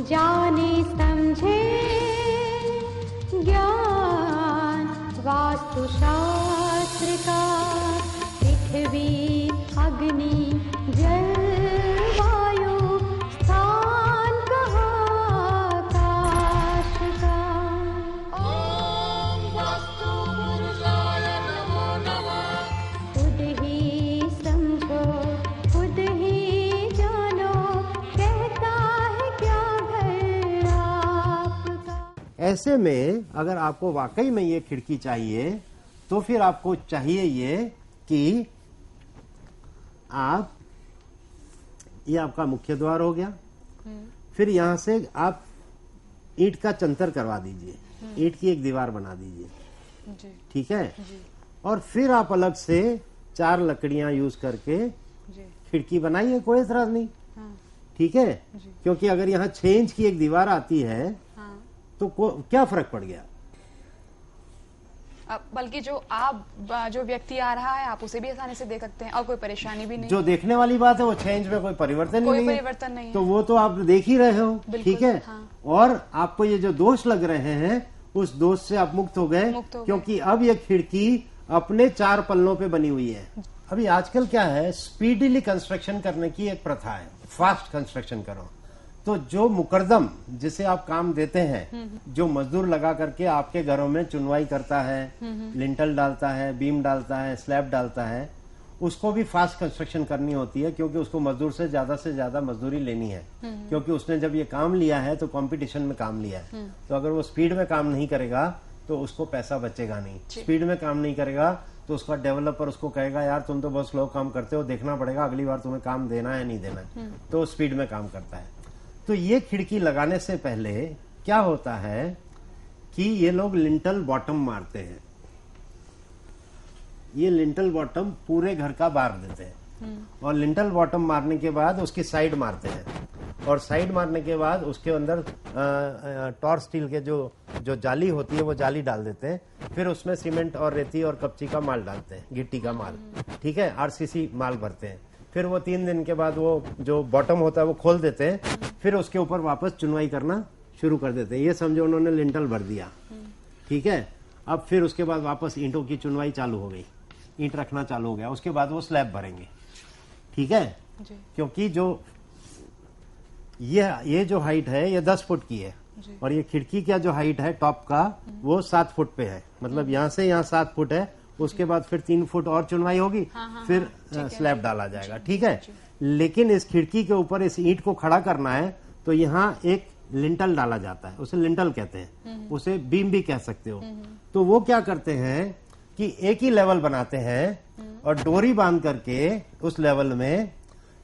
जाने समझे ज्ञान वास्तुशास्त्र का, पृथ्वी अग्नि जल वायु स्थान कहाँ आकाश का। ओम वास्तु पुरुषाय नमो नमः। खुद ही समझो खुद ही जानो, कहता है क्या घर आपका। ऐसे में अगर आपको वाकई में ये खिड़की चाहिए तो फिर आपको चाहिए ये कि आप, ये आपका मुख्य द्वार हो गया, फिर यहां से आप ईंट का चंतर करवा दीजिए, ईंट की एक दीवार बना दीजिए, ठीक है। और फिर आप अलग से 4 लकड़ियां यूज करके खिड़की बनाइए, कोई एतराज नहीं, ठीक है। क्योंकि अगर यहाँ 6 इंच की एक दीवार आती है तो क्या फर्क पड़ गया। बल्कि जो व्यक्ति आ रहा है आप उसे भी आसानी से देख सकते हैं और कोई परेशानी भी नहीं। जो देखने वाली बात है वो 6 इंच में कोई परिवर्तन नहीं है, तो वो तो आप देख ही रहे हो, ठीक है। और आपको ये जो दोष लग रहे हैं उस दोष से आप मुक्त हो गए, क्योंकि अब ये खिड़की अपने 4 पल्लों पे बनी हुई है। अभी आजकल क्या है, स्पीडीली कंस्ट्रक्शन करने की एक प्रथा है, फास्ट कंस्ट्रक्शन करो। तो जो मुकरदम जिसे आप काम देते हैं, जो मजदूर लगा करके आपके घरों में चुनवाई करता है, लिंटल डालता है, बीम डालता है, स्लैब डालता है, उसको भी फास्ट कंस्ट्रक्शन करनी होती है, क्योंकि उसको मजदूर से ज्यादा मजदूरी लेनी है, क्योंकि उसने जब ये काम लिया है तो कंपटीशन में काम लिया है। तो अगर वो स्पीड में काम नहीं करेगा तो उसको पैसा बचेगा नहीं। स्पीड में काम नहीं करेगा तो उसका डेवलपर उसको कहेगा यार तुम तो बहुत स्लो काम करते हो, देखना पड़ेगा अगली बार तुम्हें काम देना है नहीं देना है, तो स्पीड में काम करता है। तो ये खिड़की लगाने से पहले क्या होता है कि ये लोग लिंटल बॉटम मारते हैं, ये लिंटल बॉटम पूरे घर का बार देते हैं, और लिंटल बॉटम मारने के बाद उसकी साइड मारते हैं, और साइड मारने के बाद उसके अंदर टॉर स्टील के जो जाली होती है वो जाली डाल देते हैं, फिर उसमें सीमेंट और रेती और कपची का माल डालते हैं, गिट्टी का माल, ठीक है, आरसीसी माल भरते हैं। फिर वो 3 दिन के बाद वो जो बॉटम होता है वो खोल देते हैं, फिर उसके ऊपर वापस चुनवाई करना शुरू कर देते हैं। ये समझो उन्होंने लिंटल भर दिया, ठीक है। अब फिर उसके बाद वापस ईंटों की चुनवाई चालू हो गई, ईंट रखना चालू हो गया, उसके बाद वो स्लैब भरेंगे, ठीक है। क्योंकि जो ये जो हाइट है ये 10 फुट की है, और ये खिड़की का जो हाइट है टॉप का वो 7 फुट पे है, मतलब यहाँ से यहाँ 7 फुट है, उसके बाद फिर 3 फुट और चुनवाई होगी, फिर स्लैब डाला जाएगा, ठीक है। लेकिन इस खिड़की के ऊपर इस ईंट को खड़ा करना है तो यहाँ एक लिंटल डाला जाता है, उसे लिंटल कहते हैं, उसे बीम भी कह सकते हो। तो वो क्या करते हैं कि एक ही लेवल बनाते हैं और डोरी बांध करके उस लेवल में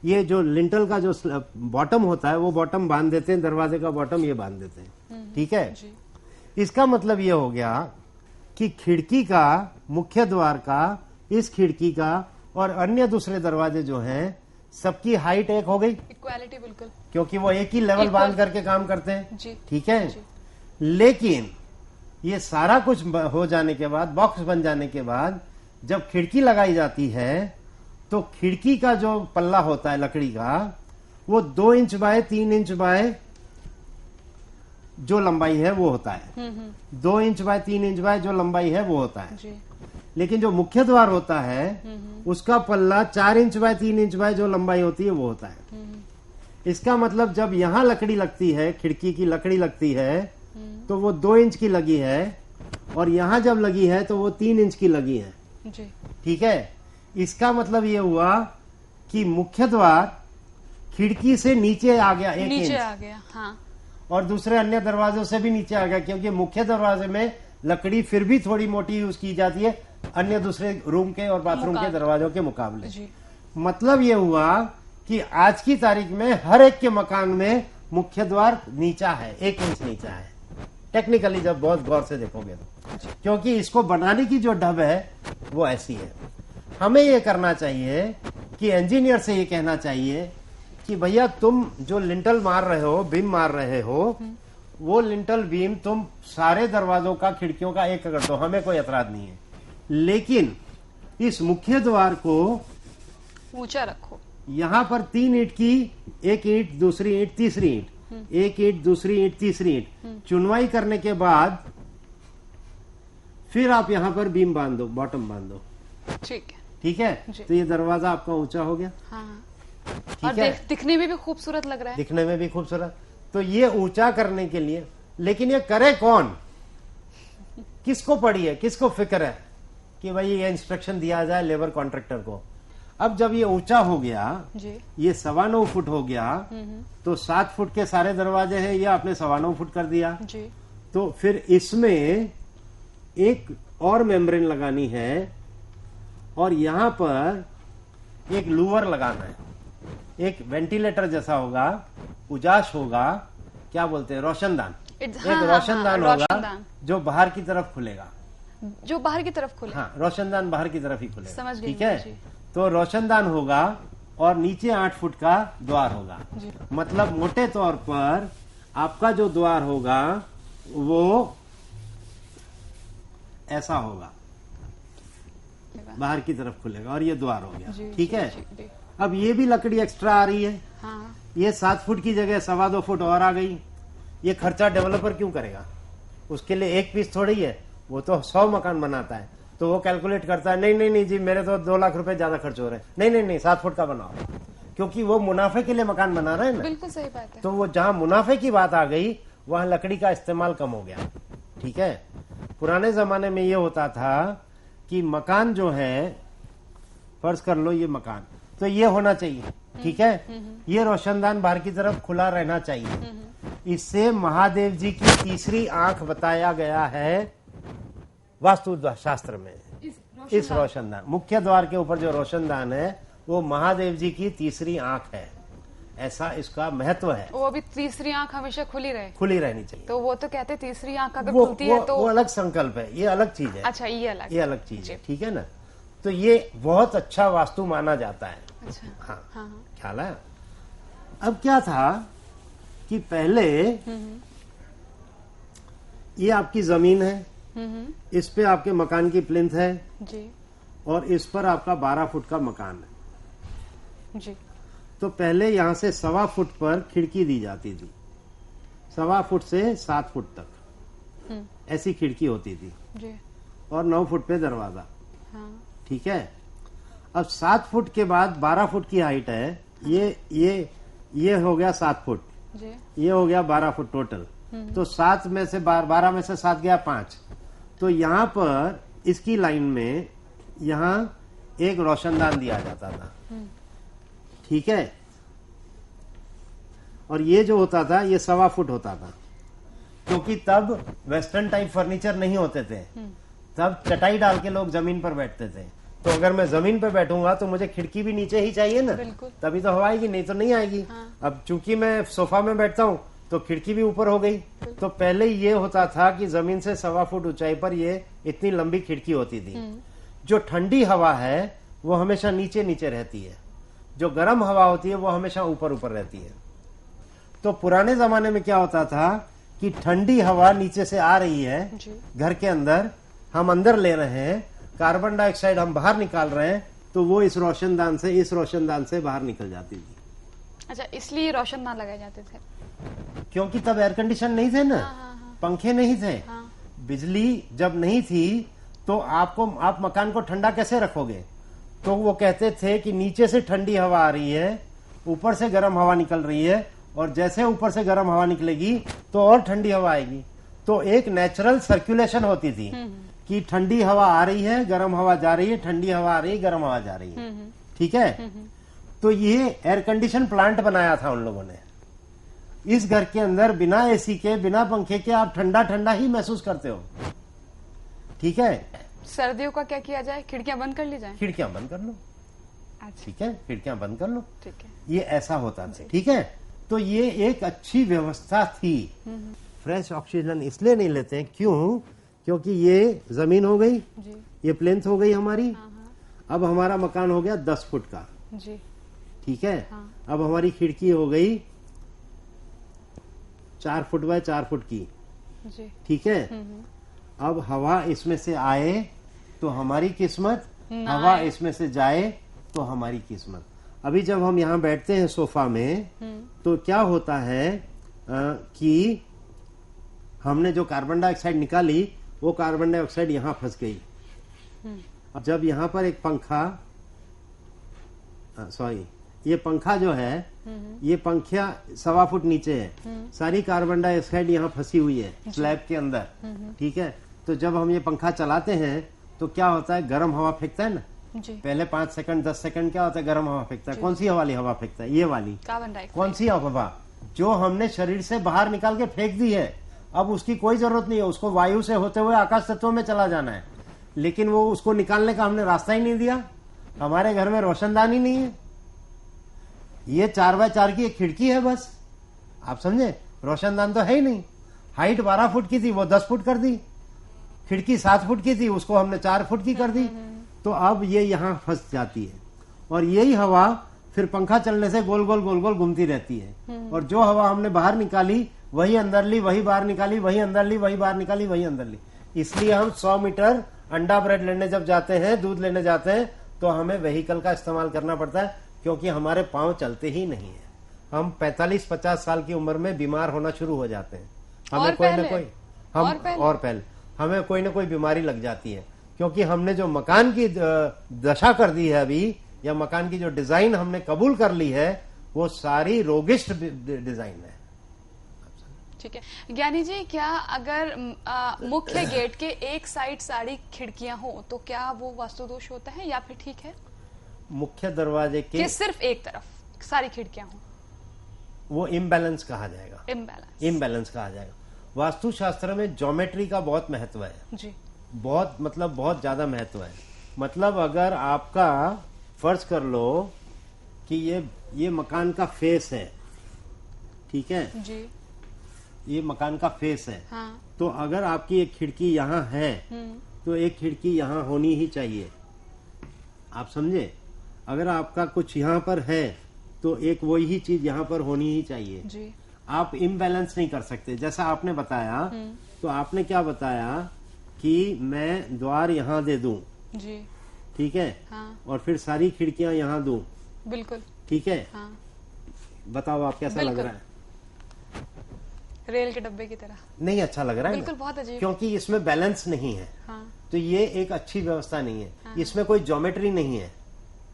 ये जो लिंटल का जो बॉटम होता है वो बॉटम बांध देते हैं, दरवाजे का बॉटम ये बांध देते हैं, ठीक है। इसका मतलब ये हो गया कि खिड़की का, मुख्य द्वार का, इस खिड़की का और अन्य दूसरे दरवाजे जो हैं सबकी हाइट एक हो गई, इक्वालिटी बिल्कुल, क्योंकि वो एक ही लेवल बांध करके काम करते हैं, ठीक है। लेकिन ये सारा कुछ हो जाने के बाद, बॉक्स बन जाने के बाद जब खिड़की लगाई जाती है तो खिड़की का जो पल्ला होता है लकड़ी का वो 2 इंच बाय 3 इंच बाय जो लंबाई है वो होता है, 2 इंच बाय 3 इंच बाय जो लंबाई है वो होता है। लेकिन जो मुख्य द्वार होता है उसका पल्ला 4 इंच बाय 3 इंच बाय जो लंबाई होती है वो होता है। इसका मतलब जब यहाँ लकड़ी लगती है, खिड़की की लकड़ी लगती है तो वो 2 इंच की लगी है, और यहाँ जब लगी है तो वो 3 इंच की लगी है, ठीक है। इसका मतलब ये हुआ कि मुख्य द्वार खिड़की से नीचे आ गया, 1 इंच आ गया, हाँ। और दूसरे अन्य दरवाजों से भी नीचे आ गया, क्योंकि मुख्य दरवाजे में लकड़ी फिर भी थोड़ी मोटी यूज की जाती है अन्य दूसरे रूम के और बाथरूम के दरवाजों के मुकाबले। मतलब ये हुआ कि आज की तारीख में हर एक के मकान में मुख्य द्वार नीचा है, 1 इंच नीचा है, टेक्निकली जब बहुत गौर से देखोगे तो, क्योंकि इसको बनाने की जो ढब है वो ऐसी है। हमें ये करना चाहिए कि इंजीनियर से ये कहना चाहिए कि भैया तुम जो लिंटल मार रहे हो, बीम मार रहे हो, वो लिंटल बीम तुम सारे दरवाजों का, खिड़कियों का एक कर दो, हमें कोई एतराज नहीं है, लेकिन इस मुख्य द्वार को ऊंचा रखो। यहाँ पर 3 ईंट की, एक ईंट, दूसरी ईंट, तीसरी ईंट, एक ईंट, दूसरी ईंट, तीसरी ईंट, चुनवाई करने के बाद फिर आप यहाँ पर बीम बांध दो, बॉटम बांध दो। ठीक है। ठीक है, जी। तो ये दरवाजा आपका ऊंचा हो गया। हाँ। ठीक और है, दिखने में भी खूबसूरत लग रहा है। दिखने में भी खूबसूरत। तो ये ऊंचा करने के लिए, लेकिन ये करे कौन? किसको पड़ी है, किसको फिक्र है कि भाई ये इंस्ट्रक्शन दिया जाए लेबर कॉन्ट्रैक्टर को? अब जब ये ऊंचा हो गया, जी। ये 9.25 फुट हो गया, तो 7 फुट के सारे दरवाजे हैं, ये आपने 9.25 फुट कर दिया। जी। तो फिर इसमें एक और मेम्ब्रेन लगानी है, और यहां पर एक लूवर लगाना है, एक वेंटिलेटर जैसा होगा, उजाश होगा, क्या बोलते हैं, रोशनदान। एक रोशनदान होगा जो बाहर की तरफ खुलेगा, जो बाहर की तरफ खुले। हाँ, रोशनदान बाहर की तरफ ही खुलेगा। समझ गई। ठीक है, तो रोशनदान होगा और नीचे 8 फुट का द्वार होगा। मतलब मोटे तौर पर आपका जो द्वार होगा वो ऐसा होगा, बाहर की तरफ खुलेगा, और ये द्वार हो गया। ठीक है, अब ये भी लकड़ी एक्स्ट्रा आ रही है। हाँ। ये 7 फुट की जगह 2.25 फुट और आ गई। ये खर्चा डेवलपर क्यों करेगा? उसके लिए एक पीस थोड़ी है, वो तो 100 मकान बनाता है, तो वो कैलकुलेट करता है, नहीं नहीं नहीं जी, मेरे तो 2 लाख रुपए ज्यादा खर्च हो रहे हैं, नहीं नहीं नहीं 7 फुट का बनाओ, क्योंकि वो मुनाफे के लिए मकान बना रहे हैं ना। बिल्कुल सही बात है। तो वो जहां मुनाफे की बात आ गई, वहां लकड़ी का इस्तेमाल कम हो गया। ठीक है, पुराने जमाने में ये होता था कि मकान जो है, फर्ज कर लो ये मकान, तो ये होना चाहिए। ठीक है, ये रोशनदान बाहर की तरफ खुला रहना चाहिए। इससे महादेव जी की तीसरी आंख बताया गया है वास्तु शास्त्र में। इस रोशनदान, मुख्य द्वार के ऊपर जो रोशनदान है, वो महादेव जी की तीसरी आंख है, ऐसा इसका महत्व है। वो भी तीसरी आंख हमेशा खुली रहे, खुली रहनी चाहिए। तो वो तो कहते तीसरी आंख अगर खुलती है तो वो अलग संकल्प है, ये अलग चीज है। अच्छा, ये अलग चीज है। ठीक है ना, तो ये बहुत अच्छा वास्तु माना जाता है। अच्छा। हाँ, ख्याल है। अब क्या था कि पहले ये आपकी जमीन है, इस पे आपके मकान की प्लिंथ है जी, और इस पर आपका 12 फुट का मकान है जी। तो पहले यहां से 1.25 फुट पर खिड़की दी जाती थी, 1.25 फुट से 7 फुट तक ऐसी खिड़की होती थी जी। और 9 फुट पे दरवाजा। हाँ। ठीक है, अब 7 फुट के बाद 12 फुट की हाइट है, ये हो गया 7 फुट जी। ये हो गया 12 फुट टोटल। तो 7 में से 12 में से 7 गया 5। तो यहाँ पर इसकी लाइन में यहाँ एक रोशनदान दिया जाता था। ठीक है, और ये जो होता था ये 1.25 फुट होता था, क्योंकि तब वेस्टर्न टाइप फर्नीचर नहीं होते थे, तब चटाई डाल के लोग जमीन पर बैठते थे। तो अगर मैं जमीन पर बैठूंगा तो मुझे खिड़की भी नीचे ही चाहिए ना, तभी तो हवा आएगी, नहीं तो नहीं आएगी। हाँ। अब चूंकि मैं सोफा में बैठता हूँ तो खिड़की भी ऊपर हो गई। तो पहले ये होता था कि जमीन से 1.25 फुट ऊंचाई पर ये इतनी लंबी खिड़की होती थी। जो ठंडी हवा है वो हमेशा नीचे नीचे रहती है, जो गर्म हवा होती है वो हमेशा ऊपर ऊपर रहती है। तो पुराने जमाने में क्या होता था कि ठंडी हवा नीचे से आ रही है घर के अंदर, हम अंदर ले रहे हैं, कार्बन डाइऑक्साइड हम बाहर निकाल रहे हैं, तो वो इस रोशनदान से बाहर निकल जाती थी। अच्छा, इसलिए रोशनदान लगाए जाते थे, क्योंकि तब एयर कंडीशन नहीं थे ना। हाँ। पंखे नहीं थे। हाँ। बिजली जब नहीं थी तो आप मकान को ठंडा कैसे रखोगे? तो वो कहते थे कि नीचे से ठंडी हवा आ रही है, ऊपर से गर्म हवा निकल रही है, और जैसे ऊपर से गर्म हवा निकलेगी तो और ठंडी हवा आएगी। तो एक नेचुरल सर्कुलेशन होती थी कि ठंडी हवा आ रही है, गर्म हवा जा रही है, ठंडी हवा आ रही है, गर्म हवा जा रही है। ठीक है, तो ये एयर कंडीशन प्लांट बनाया था उन लोगों ने। इस घर के अंदर बिना एसी के, बिना पंखे के आप ठंडा ठंडा ही महसूस करते हो। ठीक है, सर्दियों का क्या किया जाए? खिड़कियां बंद कर ली जाए। खिड़कियां बंद कर लो। अच्छा। ठीक है, खिड़कियां बंद कर लो। ठीक है, ये ऐसा होता था। ठीक है, तो ये एक अच्छी व्यवस्था थी। फ्रेश ऑक्सीजन इसलिए नहीं लेते हैं, क्यों? क्योंकि ये जमीन हो गई जी, ये प्लेन्थ हो गई हमारी। हाँ। अब हमारा मकान हो गया 10 फुट का जी। ठीक है, हाँ। अब हमारी खिड़की हो गई 4 फुट बाय 4 फुट की। जी। ठीक है, अब हवा इसमें से आए तो हमारी किस्मत, हवा इसमें से जाए तो हमारी किस्मत। अभी जब हम यहाँ बैठते हैं सोफा में तो क्या होता है कि हमने जो कार्बन डाइऑक्साइड निकाली वो कार्बन डाइऑक्साइड यहाँ फंस गई। अब जब यहाँ पर एक पंखा, सॉरी, ये पंखा जो है, ये पंखा 1.25 फुट नीचे है, सारी कार्बन डाइऑक्साइड यहाँ फंसी हुई है स्लैब के अंदर, ठीक है। तो जब हम ये पंखा चलाते हैं तो क्या होता है, गर्म हवा फेंकता है ना जी। पहले 5 सेकंड 10 सेकंड क्या होता है, गर्म हवा फेंकता है। कौन सी वाली हवा फेंकता है, ये वाली कार्बन डाइऑक्साइड। कौन सी हवा, जो हमने शरीर से बाहर निकाल के फेंक दी है। अब उसकी कोई जरूरत नहीं है, उसको वायु से होते हुए आकाश तत्वों में चला जाना है, लेकिन वो उसको निकालने का हमने रास्ता ही नहीं दिया। हमारे घर में रोशनदान ही नहीं है, ये 4x4 की एक खिड़की है बस, आप समझे, रोशनदान तो है ही नहीं। हाइट 12 फुट की थी, वो 10 फुट कर दी। खिड़की 7 फुट की थी, उसको हमने 4 फुट की कर दी। तो अब ये यहाँ फंस जाती है और यही हवा फिर पंखा चलने से गोल गोल गोल गोल घूमती रहती है। और जो हवा हमने बाहर निकाली वही अंदर ली, वही बाहर निकाली, वही अंदर ली, वही बाहर निकाली, वही अंदर ली। इसलिए हम 100 मीटर अंडा ब्रेड लेने जब जाते हैं, दूध लेने जाते हैं, तो हमें व्हीकल का इस्तेमाल करना पड़ता है, क्योंकि हमारे पांव चलते ही नहीं है। हम 45-50 साल की उम्र में बीमार होना शुरू हो जाते हैं। हमें कोई न कोई और पहले हमें कोई ना कोई बीमारी लग जाती है, क्योंकि हमने जो मकान की दशा कर दी है अभी, या मकान की जो डिजाइन हमने कबूल कर ली है, वो सारी रोगिष्ट डिजाइन है। ठीक है ज्ञानी जी, क्या अगर मुख्य गेट के एक साइड सारी खिड़कियां हो तो क्या वो वास्तु दोष होता है या फिर ठीक है? मुख्य दरवाजे के सिर्फ एक तरफ सारी खिड़कियां हो, वो इम्बैलेंस कहा जाएगा। इम्बैलेंस कहा जाएगा। वास्तुशास्त्र में ज्योमेट्री का बहुत महत्व है जी, बहुत, मतलब बहुत ज्यादा महत्व है। मतलब अगर आपका फर्ज कर लो कि ये मकान का फेस है, ठीक है जी, ये मकान का फेस है, हाँ। तो अगर आपकी एक खिड़की यहाँ है तो एक खिड़की यहाँ होनी ही चाहिए, आप समझे। अगर आपका कुछ यहाँ पर है तो एक वही चीज यहाँ पर होनी ही चाहिए जी। आप इम्बैलेंस नहीं कर सकते। जैसा आपने बताया, तो आपने क्या बताया कि मैं द्वार यहाँ दे दूं, जी, ठीक है, हाँ। और फिर सारी खिड़कियां यहाँ दूं, बिल्कुल, ठीक है, हाँ। बताओ आप कैसा लग रहा है? रेल के डब्बे की तरह नहीं अच्छा लग रहा है, बिल्कुल, बहुत अजीब, क्योंकि इसमें बैलेंस नहीं है, हाँ। तो ये एक अच्छी व्यवस्था नहीं है, हाँ। इसमें कोई ज्योमेट्री नहीं है,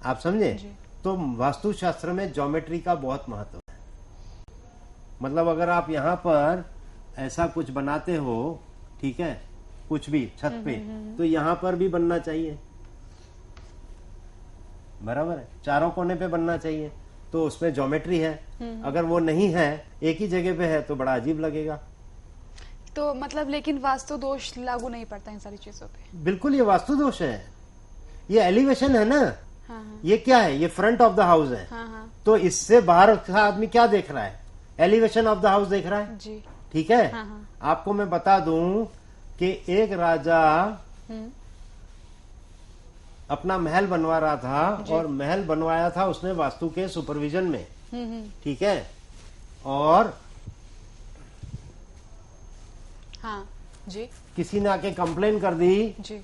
आप समझे। जी। तो वास्तुशास्त्र में ज्योमेट्री का बहुत महत्व है। मतलब अगर आप यहाँ पर ऐसा कुछ बनाते हो, ठीक है, कुछ भी छत पे, तो यहाँ पर भी बनना चाहिए, बराबर है, चारों कोने पे बनना चाहिए, तो उसमें ज्योमेट्री है। अगर वो नहीं है, एक ही जगह पे है, तो बड़ा अजीब लगेगा। तो मतलब लेकिन वास्तु दोष लागू नहीं पड़ता इन सारी चीजों पे? बिल्कुल, ये वास्तु दोष है, ये एलिवेशन है ना, हाँ, हाँ। ये क्या है, ये फ्रंट ऑफ द हाउस है, हाँ, हाँ। तो इससे बाहर का आदमी क्या देख रहा है, एलिवेशन ऑफ द हाउस देख रहा है, जी, ठीक है। हाँ, हाँ। आपको मैं बता दूं कि एक राजा अपना महल बनवा रहा था, और महल बनवाया था उसने वास्तु के सुपरविजन में, ठीक है, और हाँ जी, किसी ने आके कंप्लेन कर दी जी,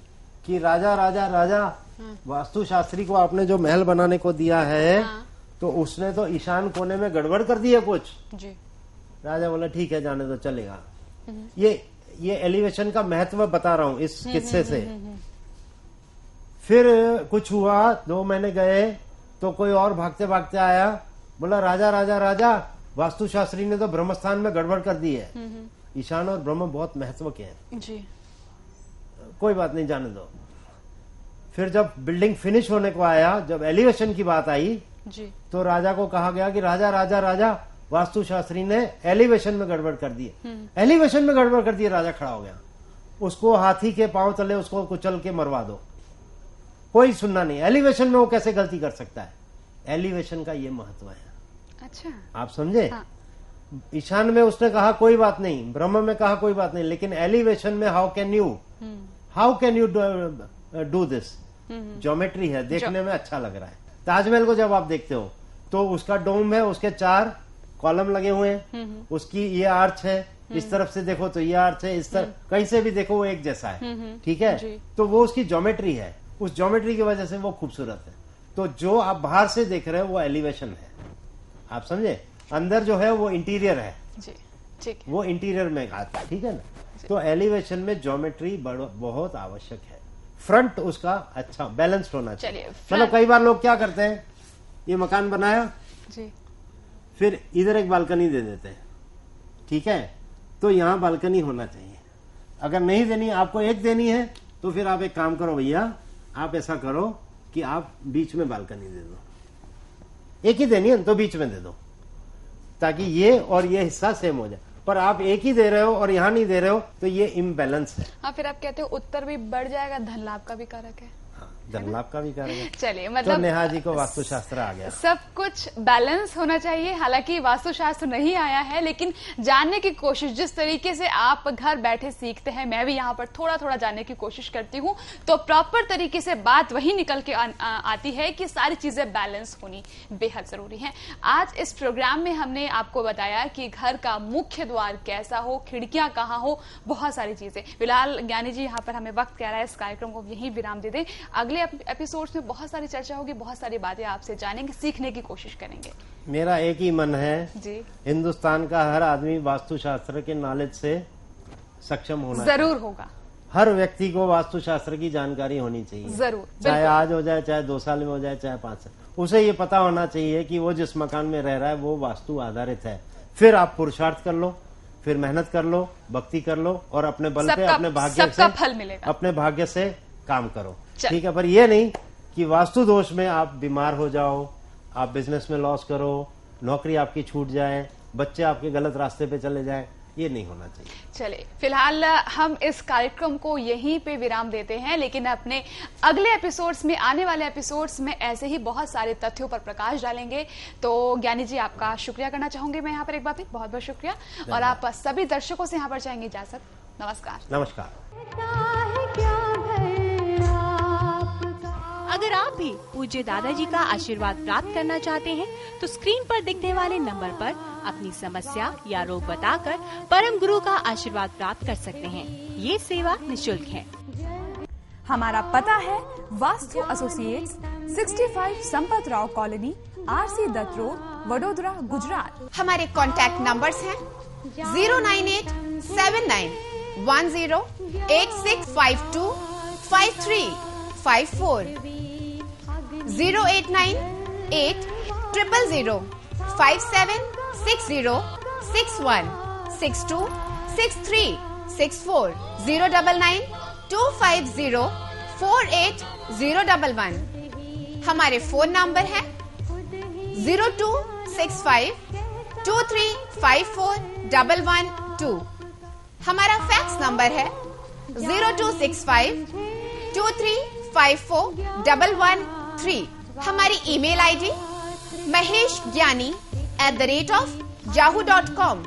कि राजा वास्तु शास्त्री को आपने जो महल बनाने को दिया है, हाँ। तो उसने तो ईशान कोने में गड़बड़ कर दी है कुछ। जी, राजा बोला ठीक है, जाने तो चलेगा। ये एलिवेशन का महत्व बता रहा हूं इस किस्से से। फिर कुछ हुआ, 2 महीने गए, तो कोई और भागते भागते आया, बोला राजा वास्तुशास्त्री ने तो ब्रह्मस्थान में गड़बड़ कर दी है। ईशान और ब्रह्म बहुत महत्व के हैं जी, कोई बात नहीं, जाने दो। फिर जब बिल्डिंग फिनिश होने को आया, जब एलिवेशन की बात आई, जी, तो राजा को कहा गया कि राजा वास्तुशास्त्री ने एलिवेशन में गड़बड़ कर दी है। एलिवेशन में गड़बड़ कर दी, राजा खड़ा हो गया, उसको हाथी के पांव तले उसको कुचल के मरवा दो, कोई सुनना नहीं। एलिवेशन में वो कैसे गलती कर सकता है? एलिवेशन का ये महत्व है। अच्छा, आप समझे। हाँ। ईशान में उसने कहा कोई बात नहीं, ब्रह्म में कहा कोई बात नहीं, लेकिन एलिवेशन में how can you do this? Geometry है, देखने में अच्छा लग रहा है। ताजमहल को जब आप देखते हो तो उसका डोम है, उसके 4 कॉलम लगे हुए हैं, उसकी ये आर्च है, इस तरफ से देखो तो ये आर्च है, इस तरफ कहीं से भी देखो वो एक जैसा है, ठीक है। तो वो उसकी ज्योमेट्री है, उस ज्योमेट्री की वजह से वो खूबसूरत है। तो जो आप बाहर से देख रहे हो वो एलिवेशन है, आप समझे। अंदर जो है वो इंटीरियर है, जी, ठीक है। वो इंटीरियर में आता है, ठीक है ना। तो एलिवेशन में ज्योमेट्री बहुत आवश्यक है। फ्रंट उसका अच्छा बैलेंस होना चाहिए। मतलब कई बार लोग क्या करते हैं, ये मकान बनाया जी, फिर इधर एक बालकनी दे देते हैं, ठीक है। तो यहाँ बालकनी होना चाहिए। अगर नहीं देनी, आपको एक देनी है, तो फिर आप एक काम करो भैया, आप ऐसा करो कि आप बीच में बालकनी दे दो। एक ही देनी है तो बीच में दे दो, ताकि ये और ये हिस्सा सेम हो जाए। पर आप एक ही दे रहे हो और यहाँ नहीं दे रहे हो, तो ये इम्बैलेंस है। हाँ, फिर आप कहते हो उत्तर भी बढ़ जाएगा, धन लाभ का भी कारक है। धन लाभ का भी कारक है। चलिए, तो मतलब नेहा जी को वास्तुशास्त्र आ गया। सब कुछ बैलेंस होना चाहिए। हालांकि वास्तुशास्त्र नहीं आया है, लेकिन जानने की कोशिश, जिस तरीके से आप घर बैठे सीखते हैं, मैं भी यहाँ पर थोड़ा थोड़ा जानने की कोशिश करती हूँ, तो प्रॉपर तरीके से बात वही निकल के आती है कि सारी चीजें बैलेंस होनी बेहद जरूरी है। आज इस प्रोग्राम में हमने आपको बताया कि घर का मुख्य द्वार कैसा हो, खिड़कियां कहाँ हो, बहुत सारी चीजें। फिलहाल ज्ञानी जी यहाँ पर हमें वक्त कह रहा है, इस कार्यक्रम को यहीं विराम दे दें। अगले एपिसोड्स में बहुत सारी चर्चा होगी, बहुत सारी बातें आपसे जानेंगे, सीखने की कोशिश करेंगे। मेरा एक ही मन है जी, हिंदुस्तान का हर आदमी वास्तुशास्त्र के नॉलेज से सक्षम होना जरूर होगा। हर व्यक्ति को वास्तुशास्त्र की जानकारी होनी चाहिए, जरूर, चाहे आज हो जाए, चाहे 2 साल में हो जाए, चाहे 5 साल। उसे ये पता होना चाहिए कि वो जिस मकान में रह रहा है वो वास्तु आधारित है। फिर आप पुरुषार्थ कर लो, फिर मेहनत कर लो, भक्ति कर लो, और अपने बल पे, अपने भाग्य से, फल मिलेगा। अपने भाग्य से काम करो, ठीक है। पर ये नहीं कि वास्तु दोष में आप बीमार हो जाओ, आप बिजनेस में लॉस करो, नौकरी आपकी छूट जाए, बच्चे आपके गलत रास्ते पे चले जाए, ये नहीं होना चाहिए। चलिए, फिलहाल हम इस कार्यक्रम को यहीं पे विराम देते हैं, लेकिन अपने अगले एपिसोड्स में, आने वाले एपिसोड्स में ऐसे ही बहुत सारे तथ्यों पर प्रकाश डालेंगे। तो ज्ञानी जी, आपका शुक्रिया करना चाहूंगी मैं यहाँ पर एक बार फिर, बहुत बहुत शुक्रिया। और आप सभी दर्शकों से यहाँ पर चाहेंगे इजाजत। नमस्कार। नमस्कार। अगर आप भी पूज्य दादाजी का आशीर्वाद प्राप्त करना चाहते हैं, तो स्क्रीन पर दिखने वाले नंबर पर अपनी समस्या या रोग बताकर परम गुरु का आशीर्वाद प्राप्त कर सकते हैं। ये सेवा निःशुल्क है। हमारा पता है Vastu associates, 65 Sampat Rao colony, RC Dutt road, Vadodara, Gujarat. हमारे कॉन्टैक्ट नंबर्स हैं 098791086525354, 0898000576061, 626364, 09925048011। हमारे फोन नंबर है 026523541112। हमारा फैक्स नंबर है 026523541113। हमारी ईमेल आईडी maheshgyani@yahoo.com।